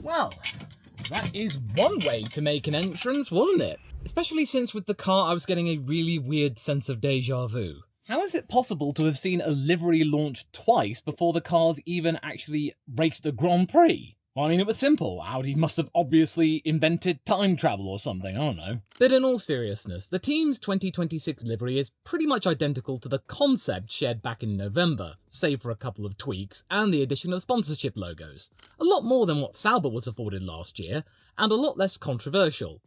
Well, that is one way to make an entrance, wasn't it? Especially since with the car I was getting a really weird sense of deja vu. How is it possible to have seen a livery launched twice before the cars even actually raced a Grand Prix? Well, I mean, it was simple. Audi must have obviously invented time travel or something, I don't know. But in all seriousness, the team's 2026 livery is pretty much identical to the concept shared back in November, save for a couple of tweaks and the addition of sponsorship logos. A lot more than what Sauber was afforded last year, and a lot less controversial.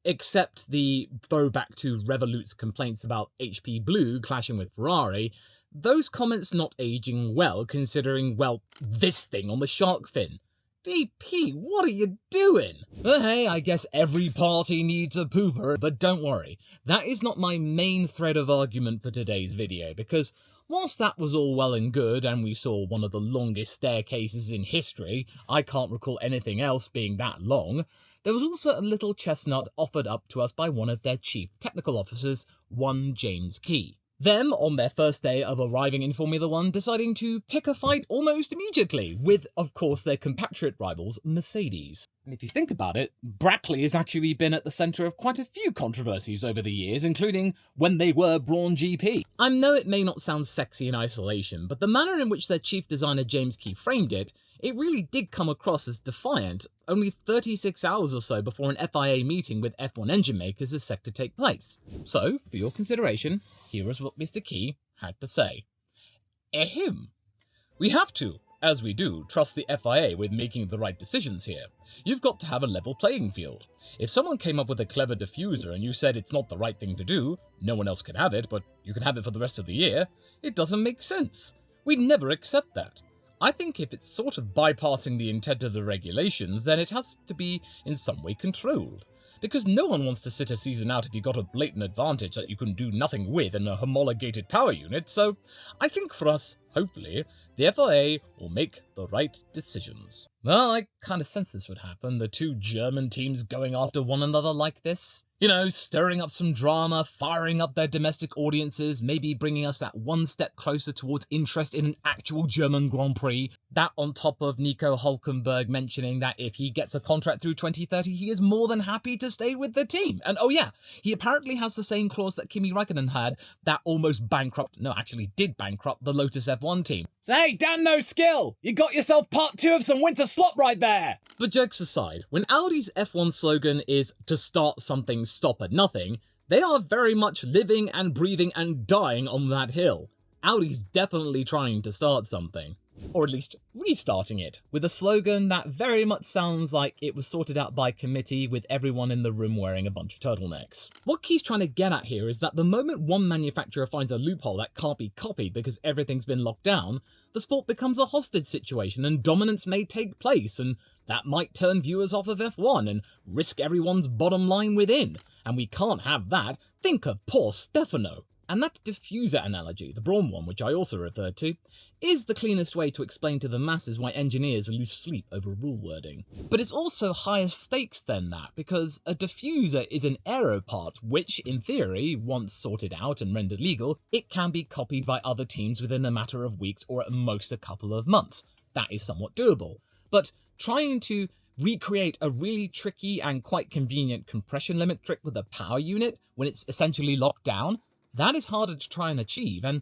Except the throwback to Revolut's complaints about HP Blue clashing with Ferrari, those comments not aging well considering, well, this thing on the shark fin. VP, what are you doing? But hey, I guess every party needs a pooper, but don't worry, that is not my main thread of argument for today's video, because whilst that was all well and good and we saw one of the longest staircases in history, I can't recall anything else being that long, there was also a little chestnut offered up to us by one of their chief technical officers, one James Key. Them, on their first day of arriving in Formula 1, deciding to pick a fight almost immediately, with, of course, their compatriot rivals, Mercedes. And if you think about it, Brackley has actually been at the centre of quite a few controversies over the years, including when they were Brawn GP. I know it may not sound sexy in isolation, but the manner in which their chief designer James Key framed it, it really did come across as defiant, only 36 hours or so before an FIA meeting with F1 engine makers is set to take place. So, for your consideration, here is what Mr. Key had to say. Ahem. We have to, as we do, trust the FIA with making the right decisions here. You've got to have a level playing field. If someone came up with a clever diffuser and you said it's not the right thing to do, no one else can have it, but you can have it for the rest of the year, it doesn't make sense. We'd never accept that. I think if it's sort of bypassing the intent of the regulations, then it has to be in some way controlled. Because no one wants to sit a season out if you got a blatant advantage that you can do nothing with in a homologated power unit, so I think for us, hopefully, the FIA will make the right decisions. Well, I kind of sense this would happen, the two German teams going after one another like this. You know, stirring up some drama, firing up their domestic audiences, maybe bringing us that one step closer towards interest in an actual German Grand Prix. That on top of Nico Hülkenberg mentioning that if he gets a contract through 2030, he is more than happy to stay with the team. And oh yeah, he apparently has the same clause that Kimi Räikkönen had that almost did bankrupt the Lotus F1 team. Hey, damn no skill! You got yourself part 2 of some winter slop right there! But jokes aside, when Audi's F1 slogan is to start something, stop at nothing, they are very much living and breathing and dying on that hill. Audi's definitely trying to start something. Or at least restarting it, with a slogan that very much sounds like it was sorted out by committee with everyone in the room wearing a bunch of turtlenecks. What Key's trying to get at here is that the moment one manufacturer finds a loophole that can't be copied because everything's been locked down, the sport becomes a hostage situation and dominance may take place, and that might turn viewers off of F1 and risk everyone's bottom line within. And we can't have that. Think of poor Stefano. And that diffuser analogy, the Brawn one, which I also referred to, is the cleanest way to explain to the masses why engineers lose sleep over rule wording. But it's also higher stakes than that, because a diffuser is an aero part which, in theory, once sorted out and rendered legal, it can be copied by other teams within a matter of weeks or at most a couple of months. That is somewhat doable. But trying to recreate a really tricky and quite convenient compression limit trick with a power unit when it's essentially locked down, that is harder to try and achieve, and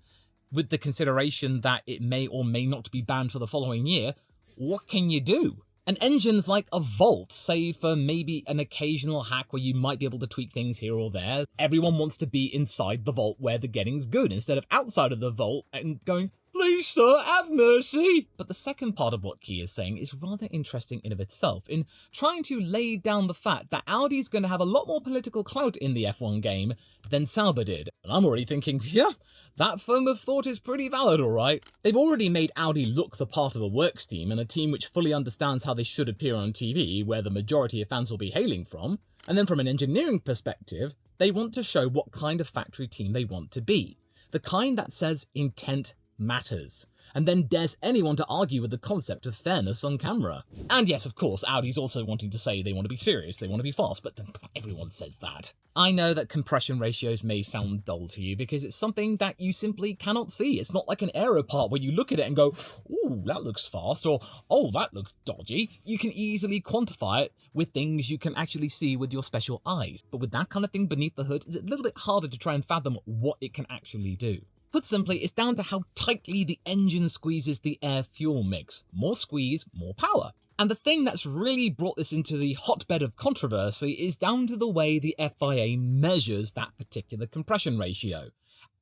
with the consideration that it may or may not be banned for the following year, what can you do? An engine's like a vault, save for maybe an occasional hack where you might be able to tweak things here or there. Everyone wants to be inside the vault where the getting's good, instead of outside of the vault and going, "Please, sir, have mercy." But the second part of what Key is saying is rather interesting in of itself, in trying to lay down the fact that Audi's going to have a lot more political clout in the F1 game than Sauber did. And I'm already thinking, yeah, that foam of thought is pretty valid, alright. They've already made Audi look the part of a works team and a team which fully understands how they should appear on TV, where the majority of fans will be hailing from. And then from an engineering perspective, they want to show what kind of factory team they want to be. The kind that says intent matters. and then dares anyone to argue with the concept of fairness on camera. And yes, of course, Audi's also wanting to say they want to be serious, they want to be fast, but everyone says that. I know that compression ratios may sound dull to you because it's something that you simply cannot see. It's not like an aero part where you look at it and go, ooh, that looks fast, or oh, that looks dodgy. You can easily quantify it with things you can actually see with your special eyes. But with that kind of thing beneath the hood, it's a little bit harder to try and fathom what it can actually do. Put simply, it's down to how tightly the engine squeezes the air-fuel mix. More squeeze, more power. And the thing that's really brought this into the hotbed of controversy is down to the way the FIA measures that particular compression ratio.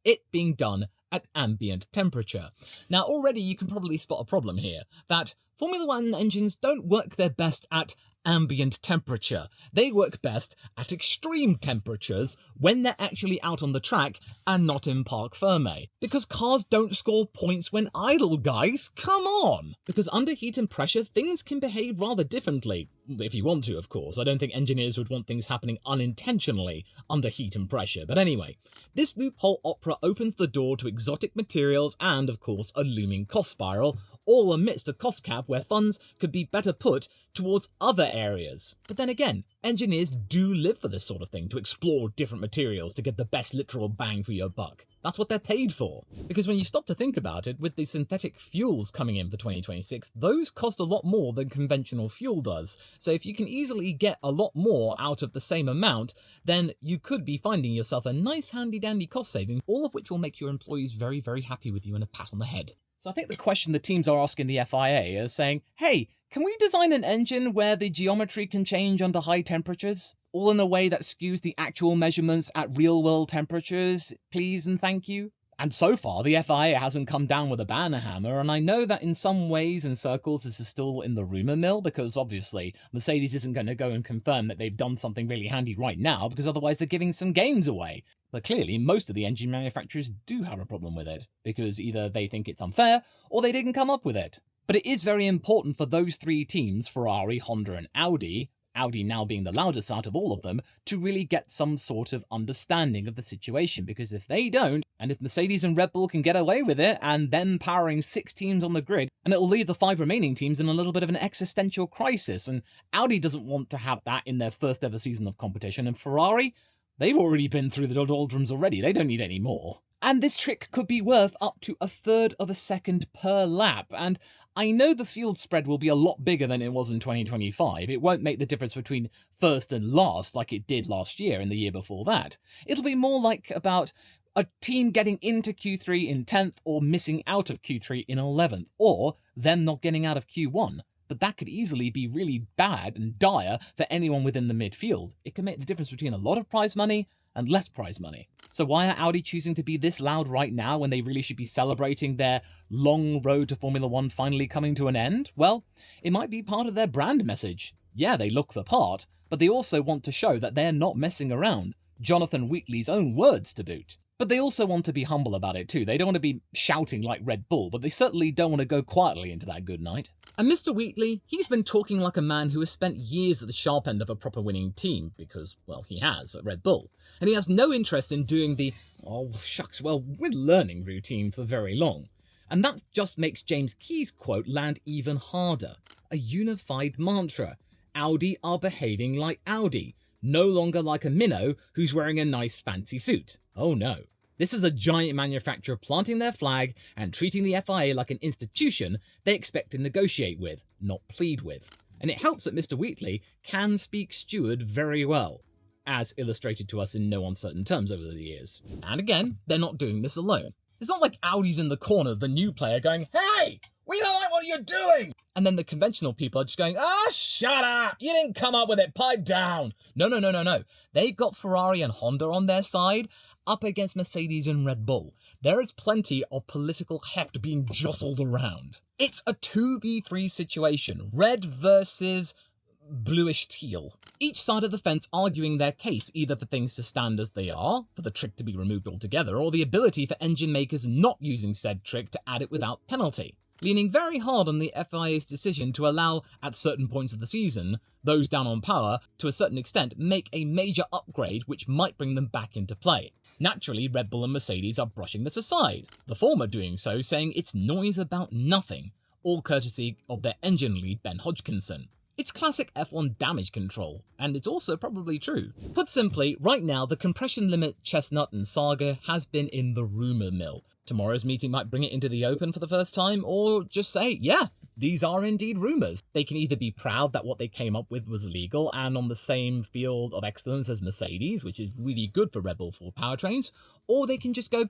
It being done at ambient temperature. Now already you can probably spot a problem here, that Formula 1 engines don't work their best at ambient temperature. They work best at extreme temperatures when they're actually out on the track and not in parc ferme. Because cars don't score points when idle, guys, come on! Because under heat and pressure, things can behave rather differently. If you want to, of course. I don't think engineers would want things happening unintentionally under heat and pressure. But anyway, this loophole opera opens the door to exotic materials and, of course, a looming cost spiral, all amidst a cost cap where funds could be better put towards other areas. But then again, engineers do live for this sort of thing, to explore different materials to get the best literal bang for your buck. That's what they're paid for. Because when you stop to think about it, with the synthetic fuels coming in for 2026, those cost a lot more than conventional fuel does. So if you can easily get a lot more out of the same amount, then you could be finding yourself a nice handy-dandy cost saving, all of which will make your employees very, very happy with you and a pat on the head. So I think the question the teams are asking the FIA is saying, hey, can we design an engine where the geometry can change under high temperatures? All in a way that skews the actual measurements at real-world temperatures, please and thank you? And so far, the FIA hasn't come down with a banner hammer, and I know that in some ways and circles this is still in the rumour mill, because obviously Mercedes isn't going to go and confirm that they've done something really handy right now, because otherwise they're giving some games away. But clearly, most of the engine manufacturers do have a problem with it, because either they think it's unfair, or they didn't come up with it. But it is very important for those three teams, Ferrari, Honda and Audi now being the loudest out of all of them, to really get some sort of understanding of the situation, because if they don't, and if Mercedes and Red Bull can get away with it, and then powering 6 teams on the grid, and it'll leave the 5 remaining teams in a little bit of an existential crisis, and Audi doesn't want to have that in their first ever season of competition, and Ferrari, they've already been through the doldrums already, they don't need any more. And this trick could be worth up to 1/3 of a second per lap, and I know the field spread will be a lot bigger than it was in 2025. It won't make the difference between first and last like it did last year and the year before that. It'll be more like about a team getting into Q3 in 10th or missing out of Q3 in 11th, or them not getting out of Q1. But that could easily be really bad and dire for anyone within the midfield. It can make the difference between a lot of prize money and less prize money. So why are Audi choosing to be this loud right now when they really should be celebrating their long road to Formula 1 finally coming to an end? Well, it might be part of their brand message. Yeah, they look the part, but they also want to show that they're not messing around. Jonathan Wheatley's own words to boot. But they also want to be humble about it too. They don't want to be shouting like Red Bull, but they certainly don't want to go quietly into that good night. And Mr. Wheatley, he's been talking like a man who has spent years at the sharp end of a proper winning team, because, well, he has at Red Bull. And he has no interest in doing the, oh shucks, well, we're learning routine for very long. And that just makes James Key's quote land even harder. A unified mantra. Audi are behaving like Audi. No longer like a minnow who's wearing a nice fancy suit. Oh no. This is a giant manufacturer planting their flag and treating the FIA like an institution they expect to negotiate with, not plead with. And it helps that Mr. Wheatley can speak steward very well, as illustrated to us in no uncertain terms over the years. And again, they're not doing this alone. It's not like Audi's in the corner, the new player, going, hey, we don't like what you're doing! And then the conventional people are just going, shut up! You didn't come up with it, pipe down! No. They've got Ferrari and Honda on their side, up against Mercedes and Red Bull. There is plenty of political heft being jostled around. It's a 2v3 situation, red versus bluish teal. Each side of the fence arguing their case, either for things to stand as they are, for the trick to be removed altogether, or the ability for engine makers not using said trick to add it without penalty. leaning very hard on the FIA's decision to allow, at certain points of the season, those down on power, to a certain extent, make a major upgrade which might bring them back into play. Naturally, Red Bull and Mercedes are brushing this aside, the former doing so saying it's noise about nothing, all courtesy of their engine lead Ben Hodgkinson. It's classic F1 damage control, and it's also probably true. Put simply, right now the compression limit chestnut and saga has been in the rumour mill. Tomorrow's meeting might bring it into the open for the first time, or just say, yeah, these are indeed rumours. They can either be proud that what they came up with was legal and on the same field of excellence as Mercedes, which is really good for Red Bull 4 powertrains, or they can just go,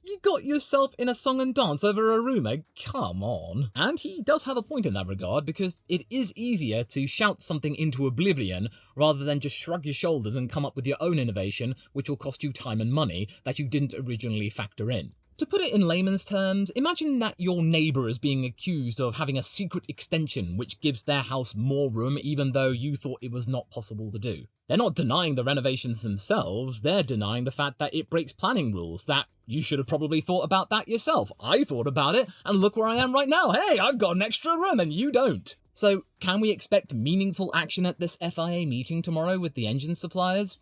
you got yourself in a song and dance over a rumour, come on. And he does have a point in that regard, because it is easier to shout something into oblivion rather than just shrug your shoulders and come up with your own innovation, which will cost you time and money that you didn't originally factor in. To put it in layman's terms, imagine that your neighbour is being accused of having a secret extension which gives their house more room even though you thought it was not possible to do. They're not denying the renovations themselves, they're denying the fact that it breaks planning rules, that you should have probably thought about that yourself. I thought about it, and look where I am right now. Hey, I've got an extra room and you don't. So, can we expect meaningful action at this FIA meeting tomorrow with the engine suppliers?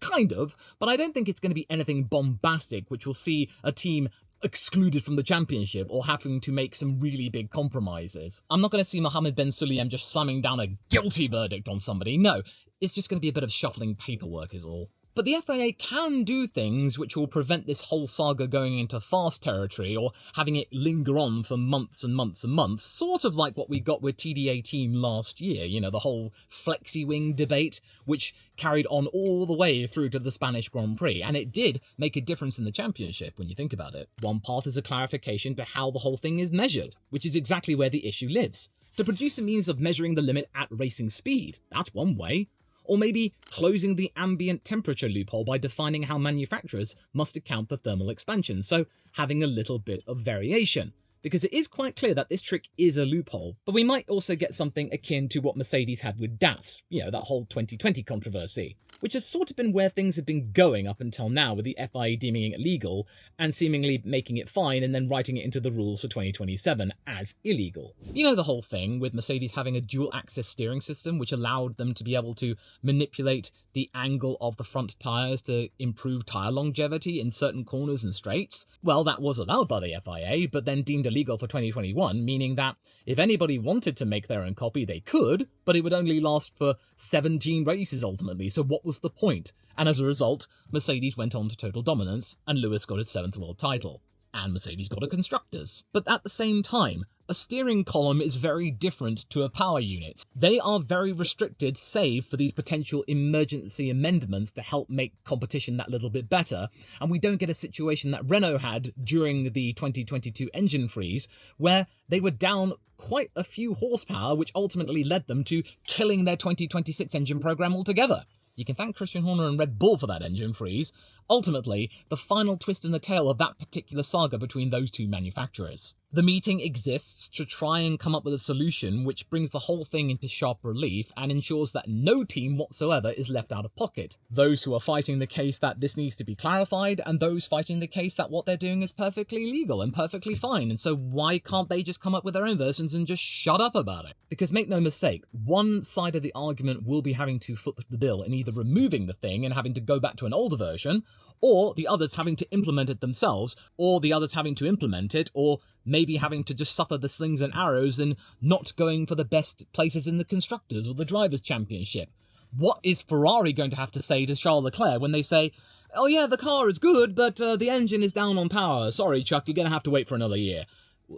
Kind of, but I don't think it's going to be anything bombastic which will see a team excluded from the championship or having to make some really big compromises. I'm not going to see Mohammed Ben Sulayem just slamming down a guilty verdict on somebody. No, it's just going to be a bit of shuffling paperwork is all. But the FIA can do things which will prevent this whole saga going into fast territory or having it linger on for months and months and months, sort of like what we got with TD18 last year, you know, the whole flexi-wing debate, which carried on all the way through to the Spanish Grand Prix, and it did make a difference in the championship when you think about it. One path is a clarification to how the whole thing is measured, which is exactly where the issue lives. To produce a means of measuring the limit at racing speed, that's one way. Or maybe closing the ambient temperature loophole by defining how manufacturers must account for thermal expansion, so having a little bit of variation. Because it is quite clear that this trick is a loophole, but we might also get something akin to what Mercedes had with DAS, you know, that whole 2020 controversy, which has sort of been where things have been going up until now, with the FIA deeming it illegal and seemingly making it fine and then writing it into the rules for 2027 as illegal. You know the whole thing with Mercedes having a dual-axis steering system which allowed them to be able to manipulate the angle of the front tyres to improve tyre longevity in certain corners and straights? Well, that was allowed by the FIA, but then deemed illegal for 2021, meaning that if anybody wanted to make their own copy, they could, but it would only last for 17 races ultimately, so what was the point? And as a result, Mercedes went on to total dominance, and Lewis got his 7th world title. And Mercedes got a Constructors. But at the same time, a steering column is very different to a power unit. They are very restricted, save for these potential emergency amendments to help make competition that little bit better, and we don't get a situation that Renault had during the 2022 engine freeze, where they were down quite a few horsepower, which ultimately led them to killing their 2026 engine program altogether. You can thank Christian Horner and Red Bull for that engine freeze. Ultimately, the final twist in the tail of that particular saga between those two manufacturers. The meeting exists to try and come up with a solution which brings the whole thing into sharp relief and ensures that no team whatsoever is left out of pocket. Those who are fighting the case that this needs to be clarified, and those fighting the case that what they're doing is perfectly legal and perfectly fine, and so why can't they just come up with their own versions and just shut up about it? Because make no mistake, one side of the argument will be having to foot the bill in either removing the thing and having to go back to an older version, or the others having to implement it themselves, or the others having to implement it, or maybe having to just suffer the slings and arrows and not going for the best places in the Constructors or the Drivers' Championship. What is Ferrari going to have to say to Charles Leclerc when they say, oh yeah, the car is good, but the engine is down on power. Sorry, Chuck, you're going to have to wait for another year.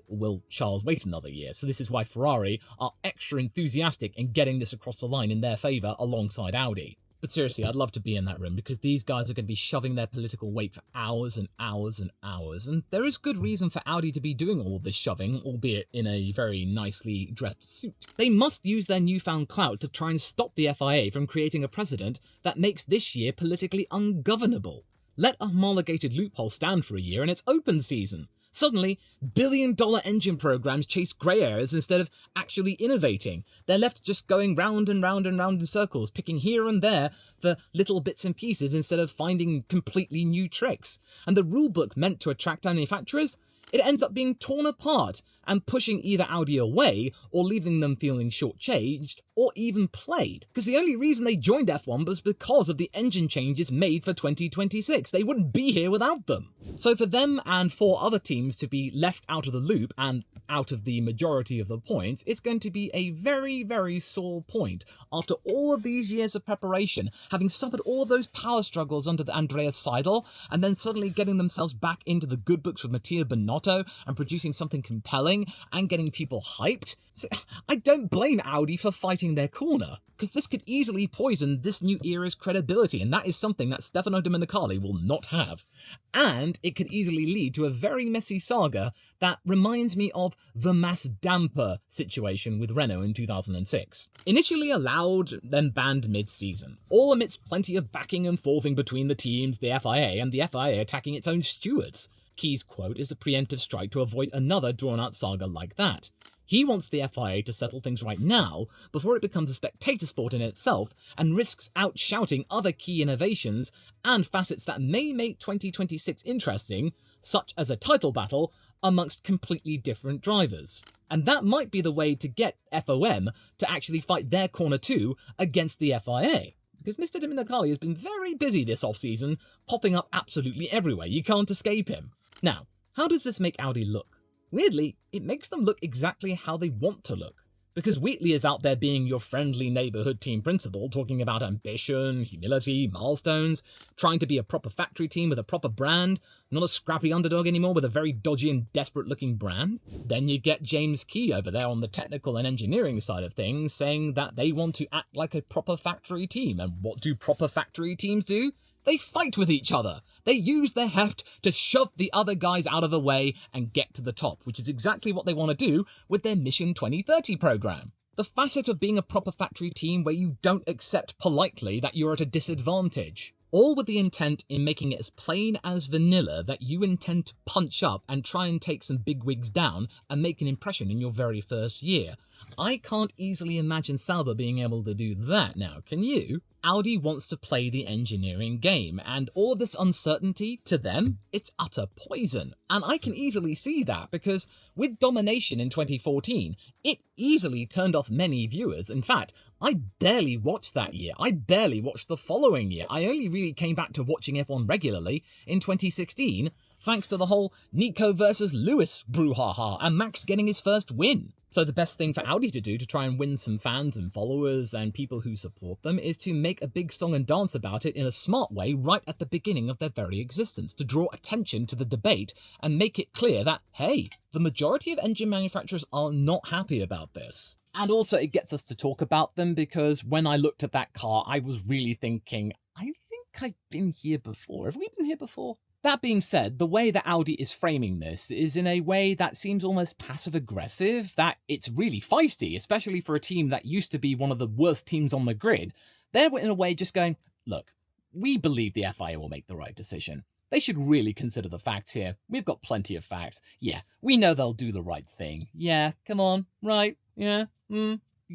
Will Charles wait another year? So this is why Ferrari are extra enthusiastic in getting this across the line in their favour alongside Audi. But seriously, I'd love to be in that room, because these guys are going to be shoving their political weight for hours and hours and hours, and there is good reason for Audi to be doing all this shoving, albeit in a very nicely dressed suit. They must use their newfound clout to try and stop the FIA from creating a precedent that makes this year politically ungovernable. Let a homologated loophole stand for a year and it's open season. Suddenly, billion-dollar engine programs chase grey areas instead of actually innovating. They're left just going round and round and round in circles, picking here and there for little bits and pieces instead of finding completely new tricks. And the rulebook meant to attract manufacturers? it ends up being torn apart and pushing either Audi away or leaving them feeling shortchanged or even played. Because the only reason they joined F1 was because of the engine changes made for 2026. They wouldn't be here without them. So for them and 4 other teams to be left out of the loop and out of the majority of the points, it's going to be a very, very sore point after all of these years of preparation, having suffered all of those power struggles under the Andreas Seidel, and then suddenly getting themselves back into the good books with Mattia Binotto and producing something compelling and getting people hyped. So I don't blame Audi for fighting their corner, because this could easily poison this new era's credibility, and that is something that Stefano Domenicali will not have. And it could easily lead to a very messy saga that reminds me of the Mass Damper situation with Renault in 2006. Initially allowed, then banned mid-season, all amidst plenty of backing and forthing between the teams, the FIA, and the FIA attacking its own stewards. Key's quote is a preemptive strike to avoid another drawn-out saga like that. He wants the FIA to settle things right now before it becomes a spectator sport in itself and risks out-shouting other key innovations and facets that may make 2026 interesting, such as a title battle amongst completely different drivers. And that might be the way to get FOM to actually fight their corner too against the FIA. Because Mr. Domenicali has been very busy this off-season, popping up absolutely everywhere. You can't escape him. Now, how does this make Audi look? Weirdly, it makes them look exactly how they want to look. Because Wheatley is out there being your friendly neighbourhood team principal, talking about ambition, humility, milestones, trying to be a proper factory team with a proper brand, not a scrappy underdog anymore with a very dodgy and desperate-looking brand. Then you get James Key over there on the technical and engineering side of things, saying that they want to act like a proper factory team. And what do proper factory teams do? They fight with each other. They use their heft to shove the other guys out of the way and get to the top, which is exactly what they want to do with their Mission 2030 program. The facet of being a proper factory team where you don't accept politely that you're at a disadvantage. All with the intent in making it as plain as vanilla that you intend to punch up and try and take some bigwigs down and make an impression in your very first year. I can't easily imagine Sauber being able to do that now, can you? Audi wants to play the engineering game, and all of this uncertainty, to them, it's utter poison. And I can easily see that, because with domination in 2014, it easily turned off many viewers. In fact, I barely watched that year. I barely watched the following year. I only really came back to watching F1 regularly in 2016, thanks to the whole Nico versus Lewis brouhaha and Max getting his first win. So the best thing for Audi to do to try and win some fans and followers and people who support them is to make a big song and dance about it in a smart way right at the beginning of their very existence, to draw attention to the debate and make it clear that, hey, the majority of engine manufacturers are not happy about this. And also it gets us to talk about them, because when I looked at that car, I was really thinking, I think I've been here before. Have we been here before? That being said, the way that Audi is framing this is in a way that seems almost passive-aggressive, that it's really feisty, especially for a team that used to be one of the worst teams on the grid. They're in a way just going, look, we believe the FIA will make the right decision. They should really consider the facts here. We've got plenty of facts. Yeah, we know they'll do the right thing. Yeah, come on, right, yeah,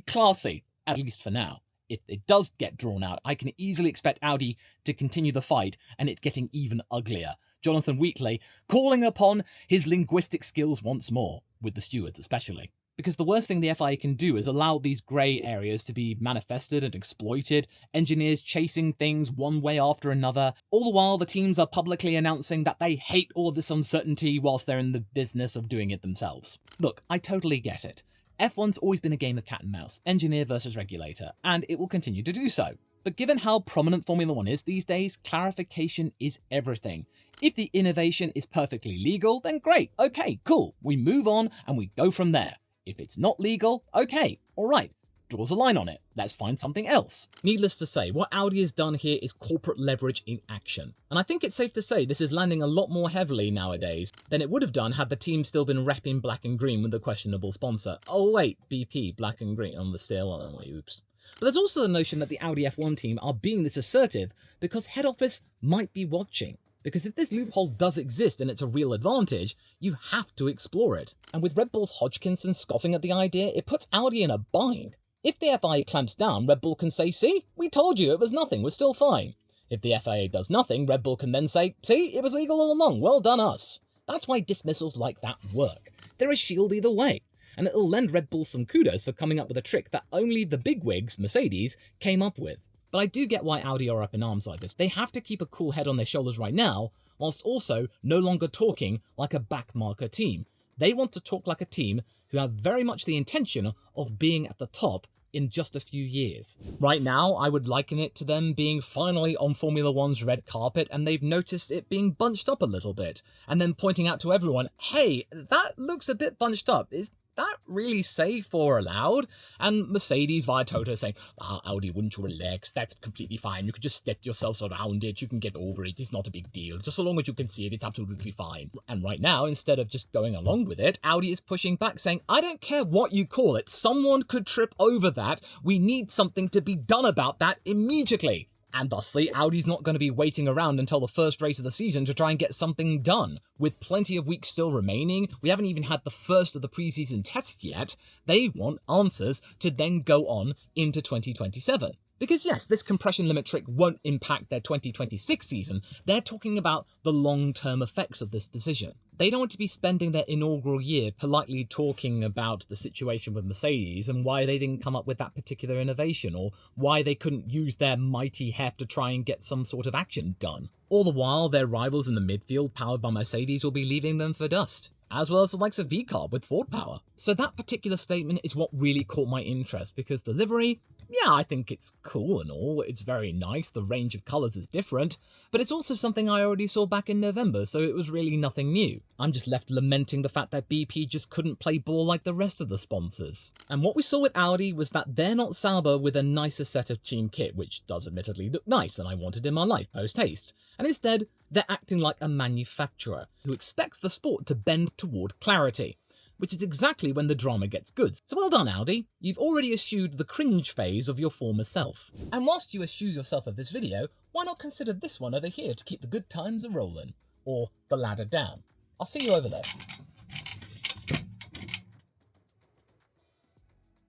classy, at least for now. If it does get drawn out, I can easily expect Audi to continue the fight and it getting even uglier. Jonathan Wheatley calling upon his linguistic skills once more, with the stewards especially. Because the worst thing the FIA can do is allow these grey areas to be manifested and exploited, engineers chasing things one way after another, all the while the teams are publicly announcing that they hate all of this uncertainty whilst they're in the business of doing it themselves. Look, I totally get it. F1's always been a game of cat and mouse, engineer versus regulator, and it will continue to do so. But given how prominent Formula 1 is these days, clarification is everything. If the innovation is perfectly legal, then great, okay, cool, we move on and we go from there. If it's not legal, okay, alright, draws a line on it, let's find something else. Needless to say, what Audi has done here is corporate leverage in action. And I think it's safe to say this is landing a lot more heavily nowadays than it would have done had the team still been repping black and green with a questionable sponsor. Oh wait, BP, black and green on the steel, oh, oops. But there's also the notion that the Audi F1 team are being this assertive because head office might be watching. Because if this loophole does exist and it's a real advantage, you have to explore it. And with Red Bull's Hodgkinson scoffing at the idea, it puts Audi in a bind. If the FIA clamps down, Red Bull can say, see, we told you it was nothing, we're still fine. If the FIA does nothing, Red Bull can then say, see, it was legal all along, well done us. That's why dismissals like that work. They're a shield either way, and it'll lend Red Bull some kudos for coming up with a trick that only the bigwigs, Mercedes, came up with. But I do get why Audi are up in arms like this. They have to keep a cool head on their shoulders right now, whilst also no longer talking like a backmarker team. They want to talk like a team who have very much the intention of being at the top in just a few years. Right now, I would liken it to them being finally on Formula One's red carpet and they've noticed it being bunched up a little bit, and then pointing out to everyone, hey, that looks a bit bunched up. Is that really safe or allowed? And Mercedes via Toto saying, Audi, wouldn't you relax? That's completely fine. You could just step yourselves around it. You can get over it. It's not a big deal. Just so long as you can see it, it's absolutely fine. And right now, instead of just going along with it, Audi is pushing back saying, I don't care what you call it. Someone could trip over that. We need something to be done about that immediately. And thusly, Audi's not going to be waiting around until the first race of the season to try and get something done. With plenty of weeks still remaining, we haven't even had the first of the preseason tests yet. They want answers to then go on into 2027. Because yes, this compression limit trick won't impact their 2026 season, they're talking about the long-term effects of this decision. They don't want to be spending their inaugural year politely talking about the situation with Mercedes and why they didn't come up with that particular innovation, or why they couldn't use their mighty heft to try and get some sort of action done. All the while, their rivals in the midfield, powered by Mercedes, will be leaving them for dust, as well as the likes of VCarb with Ford power. So that particular statement is what really caught my interest, because the livery, yeah, I think it's cool and all, it's very nice, the range of colours is different, but it's also something I already saw back in November, so it was really nothing new. I'm just left lamenting the fact that BP just couldn't play ball like the rest of the sponsors. And what we saw with Audi was that they're not Sauber with a nicer set of team kit, which does admittedly look nice and I wanted in my life post-haste. And instead, they're acting like a manufacturer who expects the sport to bend toward clarity, which is exactly when the drama gets good. So well done, Audi. You've already eschewed the cringe phase of your former self. And whilst you eschew yourself of this video, why not consider this one over here to keep the good times a-rolling? Or the ladder down. I'll see you over there.